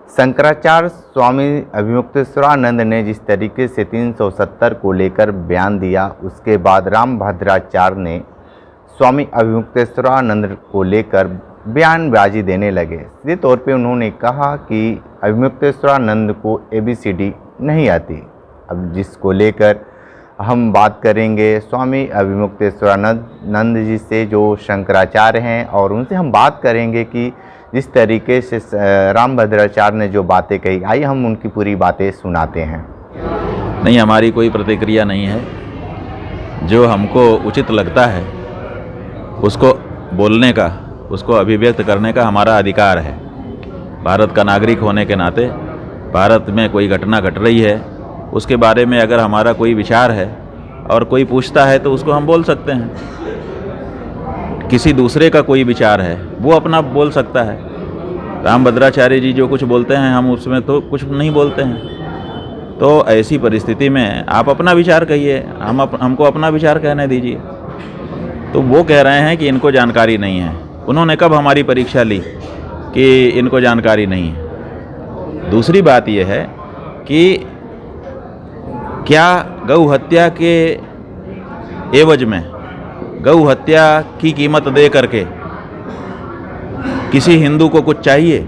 शंकराचार्य स्वामी अभिमुक्तेश्वरानंद ने जिस तरीके से 370 को लेकर बयान दिया, उसके बाद रामभद्राचार्य ने स्वामी अभिमुक्तेश्वरानंद को लेकर बयानबाजी देने लगे। सीधे तौर पे उन्होंने कहा कि अभिमुक्तेश्वरानंद को ABCD नहीं आती। अब जिसको लेकर हम बात करेंगे स्वामी अभिमुक्तेश्वरानंद जी से, जो शंकराचार्य हैं, और उनसे हम बात करेंगे कि जिस तरीके से रामभद्राचार्य ने जो बातें कही, आइए हम उनकी पूरी बातें सुनाते हैं। नहीं, हमारी कोई प्रतिक्रिया नहीं है। जो हमको उचित लगता है उसको बोलने का, उसको अभिव्यक्त करने का हमारा अधिकार है। भारत का नागरिक होने के नाते भारत में कोई घटना घट रही है, उसके बारे में अगर हमारा कोई विचार है और कोई पूछता है तो उसको हम बोल सकते हैं। किसी दूसरे का कोई विचार है वो अपना बोल सकता है। रामभद्राचार्य जी जो कुछ बोलते हैं हम उसमें तो कुछ नहीं बोलते हैं। तो ऐसी परिस्थिति में आप अपना विचार कहिए, हमको अपना विचार कहने दीजिए। तो वो कह रहे हैं कि इनको जानकारी नहीं है। उन्होंने कब हमारी परीक्षा ली कि इनको जानकारी नहीं है? दूसरी बात यह है कि क्या गौ हत्या के एवज में गौ हत्या की कीमत दे करके किसी हिंदू को कुछ चाहिए?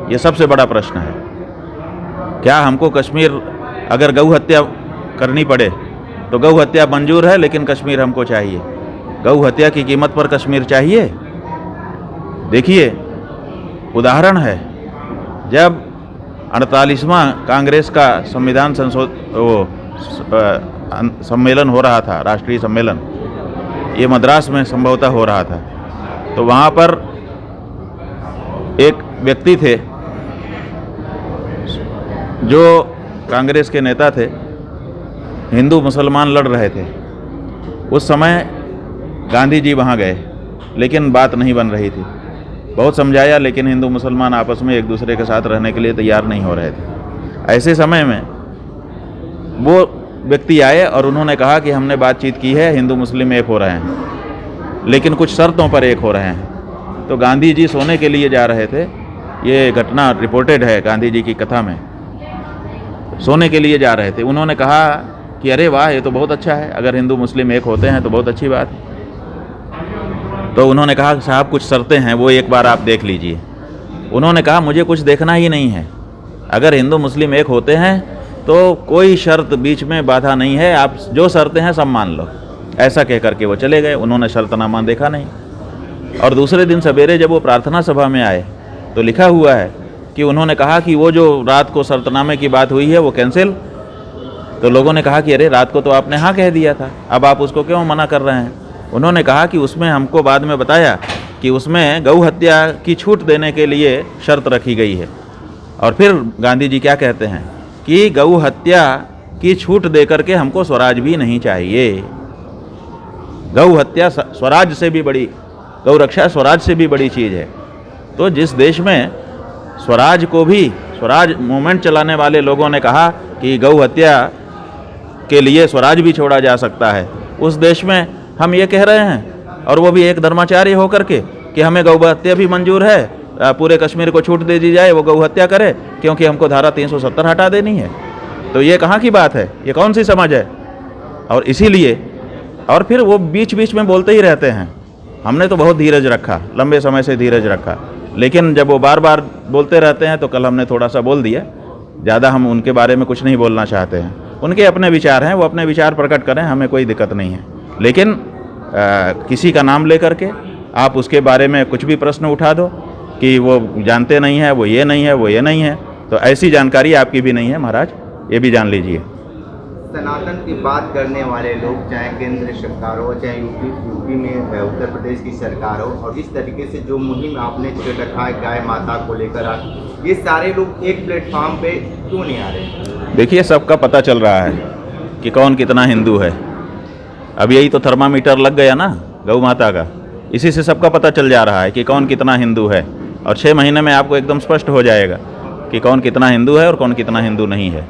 ये सबसे बड़ा प्रश्न है। क्या हमको कश्मीर अगर गौ हत्या करनी पड़े तो गौ हत्या मंजूर है, लेकिन कश्मीर हमको चाहिए? गौ हत्या की कीमत पर कश्मीर चाहिए? देखिए, उदाहरण है, जब 48वां कांग्रेस का संविधान सम्मेलन हो रहा था, राष्ट्रीय सम्मेलन, ये मद्रास में संभवतः हो रहा था, तो वहाँ पर एक व्यक्ति थे जो कांग्रेस के नेता थे, हिंदू मुसलमान लड़ रहे थे। उस समय गांधी जी वहाँ गए, लेकिन बात नहीं बन रही थी। बहुत समझाया, लेकिन हिंदू मुसलमान आपस में एक दूसरे के साथ रहने के लिए तैयार नहीं हो रहे थे। ऐसे समय में वो व्यक्ति आए और उन्होंने कहा कि हमने बातचीत की है, हिंदू मुस्लिम एक हो रहे हैं, लेकिन कुछ शर्तों पर एक हो रहे हैं। तो गांधी जी सोने के लिए जा रहे थे, ये घटना रिपोर्टेड है गांधी जी की कथा में। सोने के लिए जा रहे थे, उन्होंने कहा कि अरे वाह, ये तो बहुत अच्छा है, अगर हिंदू मुस्लिम एक होते हैं तो बहुत अच्छी बात है। तो उन्होंने कहा साहब कुछ शर्तें हैं, वो एक बार आप देख लीजिए। उन्होंने कहा मुझे कुछ देखना ही नहीं है, अगर हिंदू मुस्लिम एक होते हैं तो कोई शर्त बीच में बाधा नहीं है, आप जो शर्तें हैं सब मान लो। ऐसा कह करके वो चले गए। उन्होंने शर्तनामा देखा नहीं। और दूसरे दिन सवेरे जब वो प्रार्थना सभा में आए तो लिखा हुआ है कि उन्होंने कहा कि वो जो रात को शर्तनामे की बात हुई है वो कैंसिल। तो लोगों ने कहा कि अरे रात को तो आपने हाँ कह दिया था, अब आप उसको क्यों मना कर रहे हैं? उन्होंने कहा कि उसमें हमको बाद में बताया कि उसमें गौ हत्या की छूट देने के लिए शर्त रखी गई है। और फिर गांधी जी क्या कहते हैं कि गौ हत्या की छूट दे करके हमको स्वराज भी नहीं चाहिए। गौ हत्या स्वराज से भी बड़ी, गौ रक्षा स्वराज से भी बड़ी चीज़ है। तो जिस देश में स्वराज को भी, स्वराज मूवमेंट चलाने वाले लोगों ने कहा कि गौ हत्या के लिए स्वराज भी छोड़ा जा सकता है, उस देश में हम ये कह रहे हैं, और वो भी एक धर्माचार्य होकर के, कि हमें गौ हत्या भी मंजूर है, पूरे कश्मीर को छूट दे दी जाए, वो गौ हत्या करे, क्योंकि हमको धारा 370 हटा देनी है। तो ये कहाँ की बात है? ये कौन सी समझ है? और इसीलिए, और फिर वो बीच बीच में बोलते ही रहते हैं। हमने तो बहुत धीरज रखा, लंबे समय से धीरज रखा, लेकिन जब वो बार बार बोलते रहते हैं तो कल हमने थोड़ा सा बोल दिया। ज़्यादा हम उनके बारे में कुछ नहीं बोलना चाहते हैं। उनके अपने विचार हैं, वो अपने विचार प्रकट करें, हमें कोई दिक्कत नहीं है। लेकिन किसी का नाम लेकर के आप उसके बारे में कुछ भी प्रश्न उठा दो कि वो जानते नहीं है, वो ये नहीं है, वो ये नहीं है, तो ऐसी जानकारी आपकी भी नहीं है महाराज, ये भी जान लीजिए। सनातन की बात करने वाले लोग, चाहे केंद्र सरकार हो, चाहे यूपी में उत्तर प्रदेश की सरकार हो, और इस तरीके से जो मुहिम आपने छेड़ रखा है गाय माता को लेकर, ये सारे लोग एक प्लेटफॉर्म पे क्यों नहीं आ रहे? देखिए, सबका पता चल रहा है कि कौन कितना हिंदू है। अब यही तो थर्मामीटर लग गया ना गौ माता का, इसी से सबका पता चल जा रहा है कि कौन कितना हिंदू है। और 6 महीने में आपको एकदम स्पष्ट हो जाएगा कि कौन कितना हिंदू है और कौन कितना हिंदू नहीं है।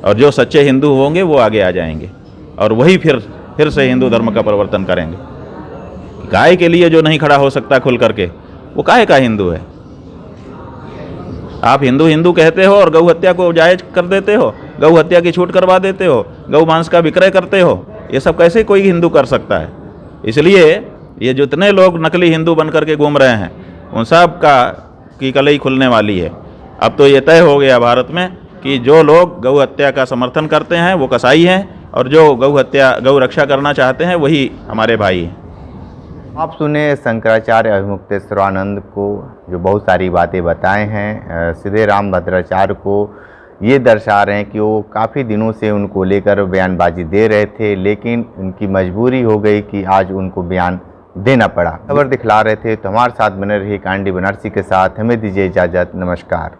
और जो सच्चे हिंदू होंगे वो आगे आ जाएंगे और वही फिर से हिंदू धर्म का परिवर्तन करेंगे। गाय के लिए जो नहीं खड़ा हो सकता खुल करके, वो काहे का हिंदू है? आप हिंदू हिंदू कहते हो और गौ हत्या को जायज कर देते हो, गौ हत्या की छूट करवा देते हो, गौ मांस का विक्रय करते हो। ये सब कैसे कोई हिंदू कर सकता है? इसलिए ये जितने लोग नकली हिंदू बन करके घूम रहे हैं उन सब की कलई खुलने वाली है। अब तो ये तय हो गया भारत में कि जो लोग गौ हत्या का समर्थन करते हैं वो कसाई हैं और जो गौ रक्षा करना चाहते हैं वही हमारे भाई हैं। आप सुने शंकराचार्य अभिमुक्तेश्वरानंद को, जो बहुत सारी बातें बताए हैं। सीधे रामभद्राचार्य को ये दर्शा रहे हैं कि वो काफ़ी दिनों से उनको लेकर बयानबाजी दे रहे थे, लेकिन उनकी मजबूरी हो गई कि आज उनको बयान देना पड़ा। खबर दिखला रहे थे तो हमारे साथ बने रहिए कांडी बनारसी के साथ। हमें दीजिए इजाज़त। नमस्कार।